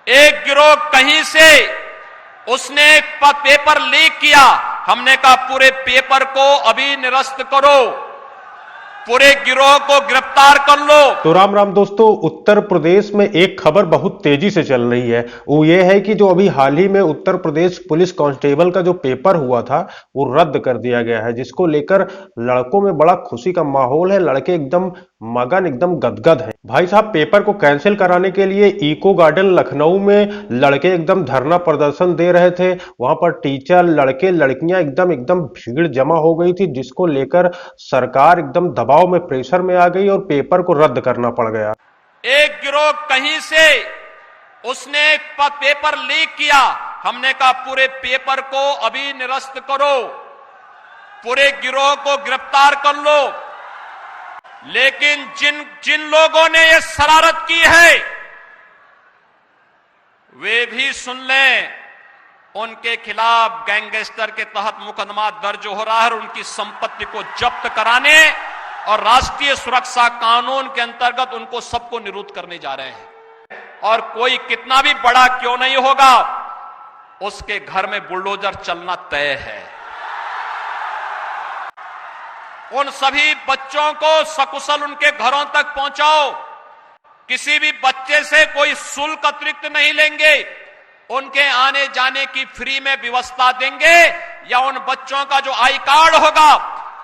एक गिरोह कहीं से उसने पेपर लीक किया। हमने कहा पूरे पेपर को अभी निरस्त करो, पूरे गिरोह को गिरफ्तार कर लो। तो राम राम दोस्तों, उत्तर प्रदेश में एक खबर बहुत तेजी से चल रही है। वो ये है कि जो अभी हाल ही में उत्तर प्रदेश पुलिस कांस्टेबल का जो पेपर हुआ था वो रद्द कर दिया गया है, जिसको लेकर लड़कों में बड़ा खुशी का माहौल है। लड़के एकदम मगन, एकदम गदगद है। भाई साहब, पेपर को कैंसिल कराने के लिए इको गार्डन लखनऊ में लड़के एकदम धरना प्रदर्शन दे रहे थे। वहां पर टीचर, लड़के, लड़कियां एकदम भीड़ जमा हो गई थी, जिसको लेकर सरकार एकदम दबाव में, प्रेशर में आ गई और पेपर को रद्द करना पड़ गया। एक गिरोह कहीं से उसने पेपर लीक किया। हमने कहा पूरे पेपर को अभी निरस्त करो, पूरे गिरोह को गिरफ्तार कर लो। लेकिन जिन लोगों ने यह शरारत की है वे भी सुन लें, उनके खिलाफ गैंगस्टर के तहत मुकदमा दर्ज हो रहा है और उनकी संपत्ति को जब्त कराने और राष्ट्रीय सुरक्षा कानून के अंतर्गत उनको सबको निरुद्ध करने जा रहे हैं। और कोई कितना भी बड़ा क्यों नहीं होगा, उसके घर में बुलडोजर चलना तय है। उन सभी बच्चों को सकुशल उनके घरों तक पहुंचाओ। किसी भी बच्चे से कोई शुल्क अतिरिक्त नहीं लेंगे, उनके आने जाने की फ्री में व्यवस्था देंगे, या उन बच्चों का जो आई कार्ड होगा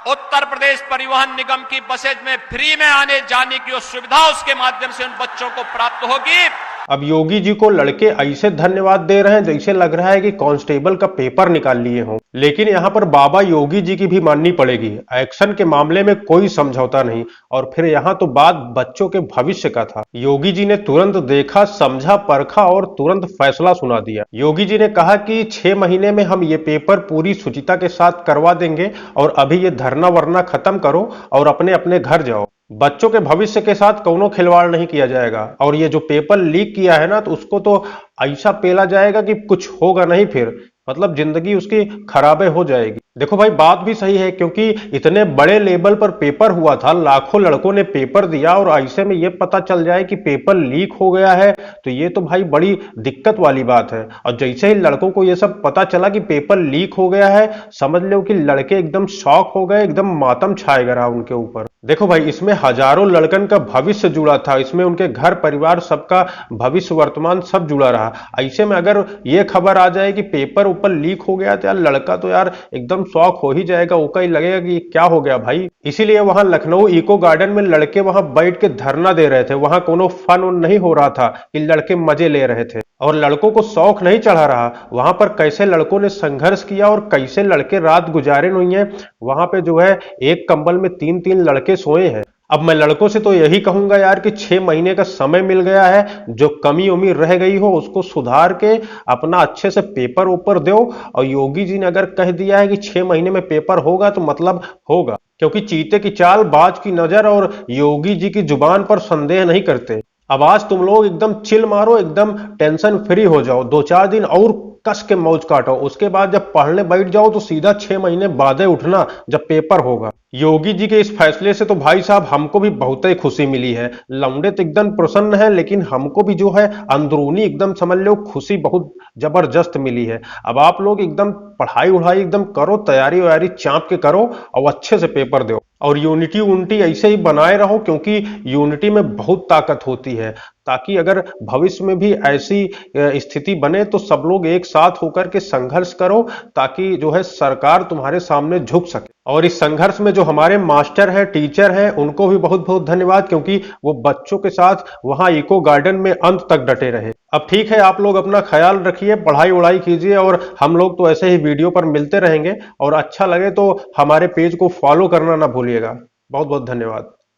उत्तर प्रदेश परिवहन निगम की बसेज में फ्री में आने जाने की सुविधा उसके माध्यम से उन बच्चों को प्राप्त होगी। अब योगी जी को लड़के ऐसे धन्यवाद दे रहे हैं जैसे लग रहा है कि कांस्टेबल का पेपर निकाल लिए हों। लेकिन यहाँ पर बाबा योगी जी की भी माननी पड़ेगी। एक्शन के मामले में कोई समझौता नहीं। और फिर यहाँ तो बात बच्चों के भविष्य का था। योगी जी ने तुरंत देखा, समझा, परखा और तुरंत फैसला सुना दिया। योगी जी ने कहा कि 6 महीने में हम ये पेपर पूरी शुचिता के साथ करवा देंगे और अभी ये धरना वरना खत्म करो और अपने अपने घर जाओ। बच्चों के भविष्य के साथ कोनो खिलवाड़ नहीं किया जाएगा। और ये जो पेपर लीक किया है ना, तो उसको तो ऐसा पेला जाएगा कि कुछ होगा नहीं, फिर मतलब जिंदगी उसकी खराबे हो जाएगी। देखो भाई, बात भी सही है, क्योंकि इतने बड़े लेवल पर पेपर हुआ था, लाखों लड़कों ने पेपर दिया और ऐसे में ये पता चल जाए कि पेपर लीक हो गया है, तो ये तो भाई बड़ी दिक्कत वाली बात है। और जैसे ही लड़कों को ये सब पता चला कि पेपर लीक हो गया है, समझ लो कि लड़के एकदम शॉक हो गए, एकदम मातम छाए गया उनके ऊपर। देखो भाई, इसमें हजारों लड़कन का भविष्य जुड़ा था, इसमें उनके घर परिवार सबका भविष्य वर्तमान सब जुड़ा रहा। ऐसे में अगर ये खबर आ जाए कि पेपर ऊपर लीक हो गया, तो यार लड़का तो यार एकदम शॉक हो ही जाएगा। वो कहीं लगेगा कि क्या हो गया भाई। इसीलिए वहां लखनऊ इको गार्डन में लड़के वहां बैठ के धरना दे रहे थे। वहां कोनो फन नहीं हो रहा था कि लड़के मजे ले रहे थे और लड़कों को शौक नहीं चढ़ा रहा। वहां पर कैसे लड़कों ने संघर्ष किया और कैसे लड़के रात गुजारे हुई हैं। वहां पे जो है एक कंबल में 3-3 लड़के सोए हैं। अब मैं लड़कों से तो यही कहूंगा यार कि 6 महीने का समय मिल गया है, जो कमी उमी रह गई हो उसको सुधार के अपना अच्छे से पेपर ऊपर दो। और योगी जी ने अगर कह दिया है कि 6 महीने में पेपर होगा, तो मतलब होगा, क्योंकि चीते की चाल, बाज की नजर और योगी जी की जुबान पर संदेह नहीं करते। अब आज तुम लोग एकदम चिल मारो, एकदम टेंशन फ्री हो जाओ, 2-4 दिन और कस के मौज काटो। उसके बाद जब पढ़ने बैठ जाओ तो सीधा 6 महीने बाद उठना जब पेपर होगा। योगी जी के इस फैसले से तो भाई साहब हमको भी बहुत ही खुशी मिली है। लौंडे तो एकदम प्रसन्न है, लेकिन हमको भी जो है अंदरूनी एकदम समझ लो खुशी बहुत जबरदस्त मिली है। अब आप लोग एकदम पढ़ाई उढ़ाई एकदम करो, तैयारी वैयारी चाप के करो और अच्छे से पेपर दो। और यूनिटी उनिटी ऐसे ही बनाए रहो, क्योंकि यूनिटी में बहुत ताकत होती है। ताकि अगर भविष्य में भी ऐसी स्थिति बने तो सब लोग एक साथ होकर के संघर्ष करो, ताकि जो है सरकार तुम्हारे सामने झुक सके। और इस संघर्ष में जो हमारे मास्टर हैं, टीचर हैं, उनको भी बहुत बहुत धन्यवाद, क्योंकि वो बच्चों के साथ वहां इको गार्डन में अंत तक डटे रहे। अब ठीक है, आप लोग अपना ख्याल रखिए, पढ़ाई उड़ाई कीजिए और हम लोग तो ऐसे ही वीडियो पर मिलते रहेंगे। और अच्छा लगे तो हमारे पेज को फॉलो करना ना भूलिएगा। बहुत बहुत धन्यवाद।